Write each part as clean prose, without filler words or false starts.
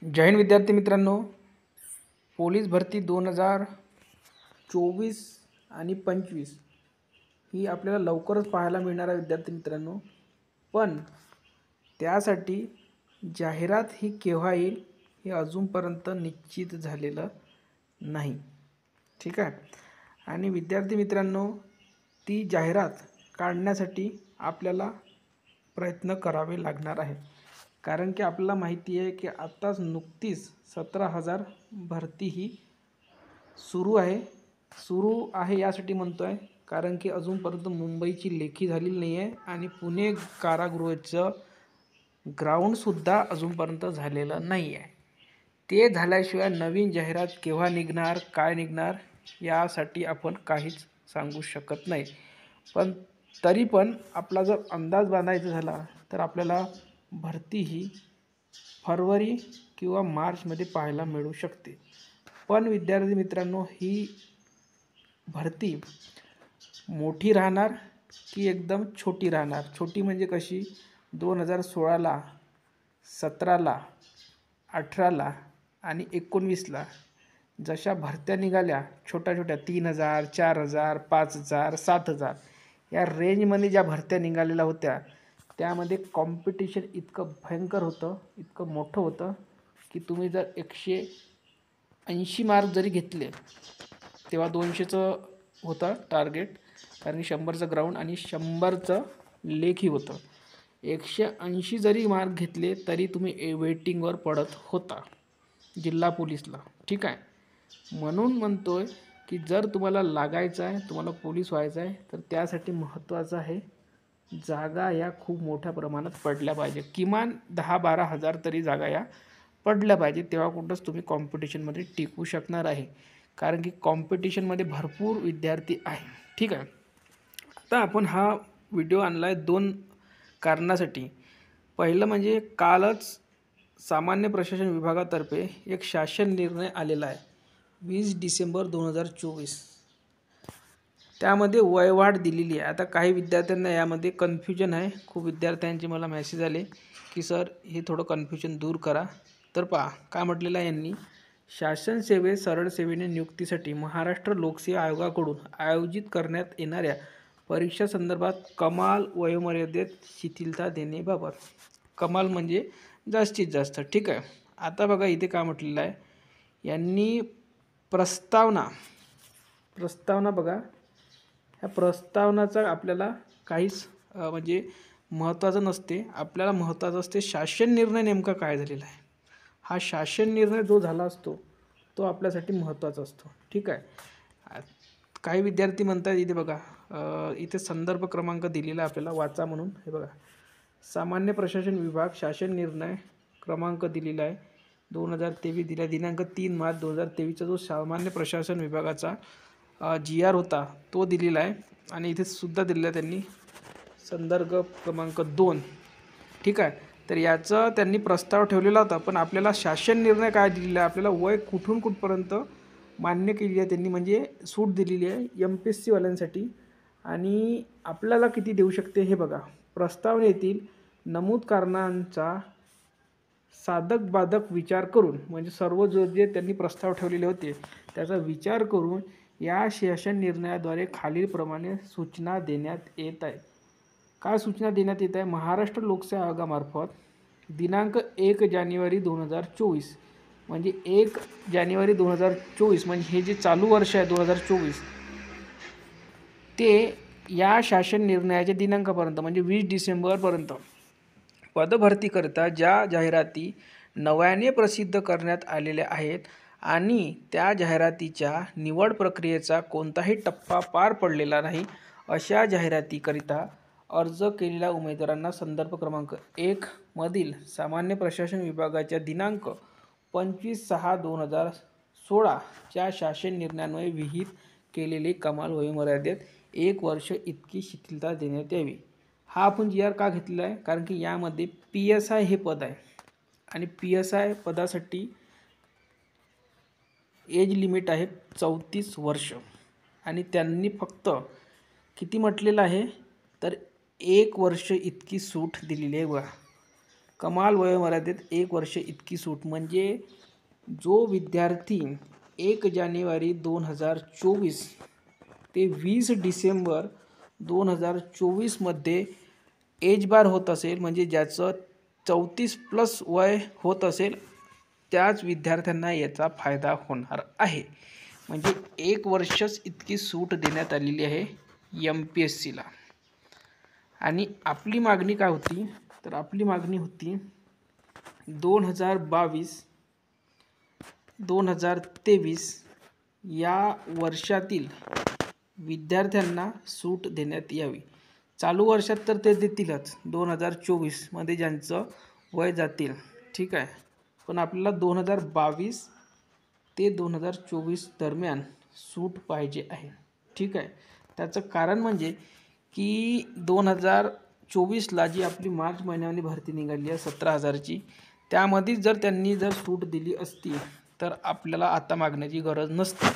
जय हिंद विद्यार्थी मित्रांनो, पोलीस भरती 2024 आणि 25 ही आपल्याला लवकरच पाहायला मिळणार आहे विद्यार्थी मित्रांनो। पण त्यासाठी जाहिरात ही केव्हा येईल हे अजूनपर्यंत निश्चित झालेलं नाही, ठीक आहे। आणि विद्यार्थी मित्रांनो, ती जाहिरात काढण्यासाठी आपल्याला प्रयत्न करावे लागणार आहे, कारण की आपल्याला माहिती आहे की आत्ताच नुकतीच 17,000 भरती ही सुरू आहे यासाठी म्हणतो आहे कारण की अजूनपर्यंत मुंबईची लेखी झालेली नाही आहे आणि पुणे कारागृहाचं ग्राउंडसुद्धा अजूनपर्यंत झालेलं नाही आहे। ते झाल्याशिवाय नवीन जाहिरात केव्हा निघणार, काय निघणार यासाठी आपण काहीच सांगू शकत नाही। पण तरी पण आपला जर अंदाज बांधायचा झाला तर आपल्याला भरती ही फरवरी किंवा मार्चमध्ये पाहायला मिळू शकते। पण विद्यार्थी मित्रांनो, ही भरती मोठी राहणार की एकदम छोटी राहणार? छोटी म्हणजे कशी? 2016ला, 17ला, 18ला आणि 19ला जशा भरत्या निघाल्या छोट्या छोट्या 3,000, 4,000, 5,000, 7,000 या रेंजमध्ये ज्या भरत्या निघालेल्या होत्या, त्यामध्ये कॉम्पिटिशन इतकं भयंकर होतं, इतकं मोठं होतं की तुम्ही जर 180 मार्क जरी घेतले तेव्हा 200चं होतं टार्गेट, कारण 100चं ग्राउंड आणि 100चं लेखी होतं। 180 जरी मार्क घेतले तरी तुम्ही वेटिंगवर पडत होता जिल्हा पोलीसला, ठीक आहे। म्हणून म्हणतोय की जर तुम्हाला लागायचं आहे, तुम्हाला पोलीस व्हायचं आहे, तर त्यासाठी महत्त्वाचं आहे जागा या खूप मोठ्या प्रमाणात पडल्या पाहिजे। किमान 10-12 हजार तरी जागा या पडल्या पाहिजे, तेव्हा कुठंच तुम्ही कॉम्पिटिशनमध्ये टिकू शकणार आहे, कारण की कॉम्पिटिशनमध्ये भरपूर विद्यार्थी आहे, ठीक आहे। आता आपण हा व्हिडिओ आणला आहे 2 कारणासाठी। पहिलं म्हणजे कालच सामान्य प्रशासन विभागातर्फे एक शासन निर्णय आलेला आहे 20 डिसेंबर 2024। त्यामध्ये वयवाढ दिलेली आहे। आता काही विद्यार्थ्यांना यामध्ये कन्फ्युजन आहे, खूप विद्यार्थ्यांचे मला मेसेज आले की सर हे थोडं कन्फ्युजन दूर करा। तर पहा काय म्हटलेलं आहे यांनी, शासन सेवेत सरळ सेवेने नियुक्तीसाठी महाराष्ट्र लोकसेवा आयोगाकडून आयोजित करण्यात येणाऱ्या परीक्षा संदर्भात कमाल वयोमर्यादेत शिथिलता देण्याबाबत। कमाल म्हणजे जास्तीत जास्त, ठीक आहे। आता बघा इथे काय म्हटलेलं आहे यांनी, प्रस्तावना बघा, ह्या प्रस्तावनाचा आपल्याला काहीच म्हणजे महत्त्वाचं नसते, आपल्याला महत्त्वाचं असते शासन निर्णय नेमका काय झालेला आहे। हा शासन निर्णय जो झाला असतो तो आपल्यासाठी महत्त्वाचा असतो, ठीक आहे। काही विद्यार्थी म्हणतात इथे बघा, इथे संदर्भ क्रमांक दिलेला आपल्याला वाचा म्हणून, हे बघा सामान्य प्रशासन विभाग शासन निर्णय क्रमांक दिलेला आहे 2023 दिला, दिनांक 3 मार्च 2023चा जो सामान्य प्रशासन विभागाचा GR होता तो दिलेला आहे। आणि इथे सुद्धा दिलेला आहे त्यांनी संदर्भ क्रमांक 2, ठीक आहे। तर याचा त्यांनी प्रस्ताव ठेवलेला होता, पण आपल्याला शासन निर्णय काय दिलेला आहे, आपल्याला वय कुठून कुठपर्यंत मान्य केली आहे त्यांनी, म्हणजे सूट दिलेली आहे MPSC वाल्यांसाठी। आणि आपल्याला किती देऊ शकते हे बघा, प्रस्तावनेतील नमूद कारणांचा साधक बाधक विचार करून, म्हणजे सर्व जे त्यांनी प्रस्ताव ठेवलेले होते त्याचा विचार करून या शासन निर्णयाद्वारे खालीलप्रमाणे सूचना देण्यात येत आहे। काय सूचना देण्यात येत आहे? महाराष्ट्र लोकसेवा आयोगामार्फत दिनांक 1 जानेवारी 2024, म्हणजे 1 जानेवारी 2024 म्हणजे हे जे चालू वर्ष आहे 2024, ते या शासन निर्णयाच्या दिनांकापर्यंत म्हणजे 20 डिसेंबरपर्यंत पदभरतीकरिता ज्या जाहिराती नव्याने प्रसिद्ध करण्यात आलेल्या आहेत आणि त्या जाहिरातीच्या निवड प्रक्रियेचा कोणताही टप्पा पार पडलेला नाही, अशा जाहिरातीकरिता अर्ज केलेल्या उमेदवारांना संदर्भ क्रमांक 1 मधील सामान्य प्रशासन विभागाच्या दिनांक 25/6/2016 च्या शासन निर्णयान्वये विहित केलेली कमाल वयोमर्यादेत 1 वर्ष इतकी शिथिलता देण्यात यावी। हा आपण GR का घेतलेला आहे, कारण की यामध्ये PSI हे पद आहे आणि PSI पदासाठी एज लिमिट आहे 34 वर्ष आणि त्यांनी फक्त किती म्हटलेलं आहे तर 1 वर्ष इतकी सूट दिलेली आहे बघा। कमाल वयोमर्यादेत 1 वर्ष इतकी सूट. म्हणजे जो विद्यार्थी 1 जानेवारी 2024 ते 20 डिसेंबर 2024 एज बार होत असेल, म्हणजे ज्याचं 34+ वय होत असेल, त्याच विद्यार्थ्यांना याचा फायदा होणार आहे. म्हणजे 1 वर्षच इतकी सूट देण्यात आलेली आहे MPSCला. आणि आपली मागणी काय होती, तर आपली मागणी होती 2022-2023 या वर्षातील विद्यार्थ्यांना सूट देण्यात यावी. चालू वर्षात तर ते देतीलच 2024 ज्यांचं वय जातील, ठीक आहे. पण आपल्याला 2022 ते 2024 दरम्यान सूट पाहिजे आहे, ठीक आहे. त्याचं कारण म्हणजे की 2024ला जी आपली मार्च महिन्यामध्ये भरती निघाली आहे 17,000ची, त्यामध्ये जर त्यांनी सूट दिली असती तर आपल्याला आता मागण्याची गरज नसते,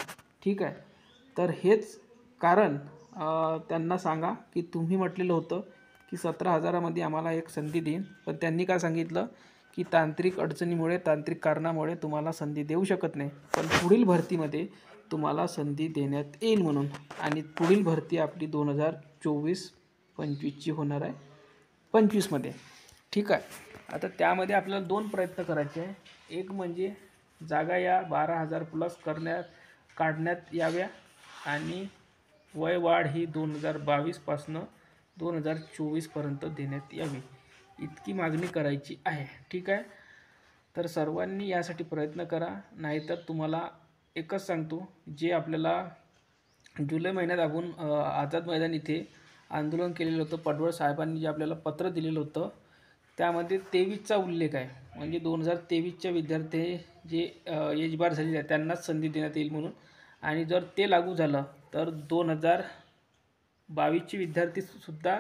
ठीक आहे. तर हेच कारण त्यांना सांगा की तुम्ही म्हटलेलं होतं की 17,000मध्ये आम्हाला एक संधी देईन, पण त्यांनी काय सांगितलं की तांत्रिक अडचणीमुळे, तांत्रिक कारणामुळे तुम्हाला संधी देऊ शकत नाही, पण पुढील भरतीमध्ये तुम्हाला संधी देण्यात येईल म्हणून. आणि पुढील भरती आपली 2024-25ची होणार आहे 25मध्ये, ठीक आहे. आता त्यामध्ये आपल्याला 2 प्रयत्न करायचे आहे. एक म्हणजे जागा या 12,000+ काढण्यात याव्या आणि वयवाढ ही 2022पासून 2024पर्यंत देण्यात यावी, इतकी मागणी करायची आहे, ठीक आहे. तर सर्वांनी यासाठी प्रयत्न करा. नाहीतर तुम्हाला एकच सांगतो, जे आपल्याला जुलै महिन्यात आपण आझाद मैदान इथे आंदोलन केलेलं होतं, पडवळ साहेबांनी जे आपल्याला पत्र दिलेलं होतं, त्यामध्ये 23चा उल्लेख आहे. म्हणजे 2023च्या विद्यार्थी जे एज बार झालेले आहे त्यांनाच संधी देण्यात येईल म्हणून. आणि जर ते लागू झालं तर 2022चे विद्यार्थीसुद्धा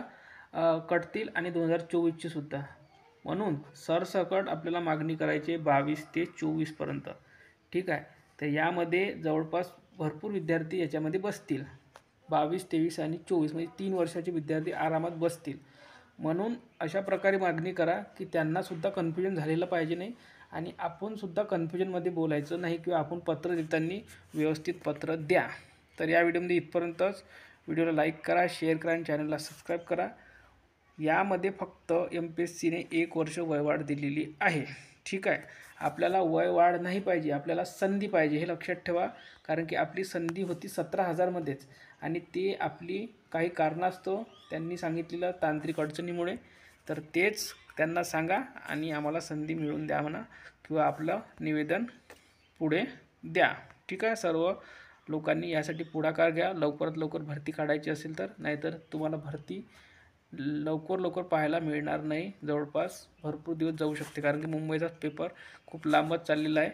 कटतील आणि 2024चे सुद्धा. म्हणून सरसकट आपल्याला मागणी करायची आहे 22 ते 24पर्यंत, ठीक आहे. तर यामध्ये जवळपास भरपूर विद्यार्थी याच्यामध्ये बसतील. 22, 23 आणि 24 म्हणजे 3 वर्षाचे विद्यार्थी आरामात बसतील. म्हणून अशा प्रकारे मागणी करा की त्यांनासुद्धा कन्फ्युजन झालेलं पाहिजे नाही आणि आपणसुद्धा कन्फ्युजनमध्ये बोलायचं नाही, किंवा आपण पत्र देताना व्यवस्थित पत्र द्या. तर या व्हिडिओमध्ये इथपर्यंतच. व्हिडिओला लाईक करा, शेअर करा आणि चॅनलला सबस्क्राईब करा. यामध्ये फक्त MPSCने 1 वर्ष वयवाढ दिलेली आहे, ठीक आहे. आपल्याला वयवाढ नाही पाहिजे, आपल्याला संधी पाहिजे, हे लक्षात ठेवा. कारण की आपली संधी होती 17,000मध्येच आणि ते आपली काही कारणास्तव त्यांनी सांगितलेलं तांत्रिक अडचणीमुळे. तर तेच त्यांना सांगा आणि आम्हाला संधी मिळवून द्या म्हणा, किंवा आपलं निवेदन पुढे द्या, ठीक आहे. सर्व लोकांनी यासाठी पुढाकार घ्या. लवकरात लवकर भरती काढायची असेल तर, नाहीतर तुम्हाला भरती लवकर पाहायला मिळणार नाही. जवळपास भरपूर दिवस जाऊ शकते, कारण की मुंबईचा पेपर खूप लांबच चाललेला आहे.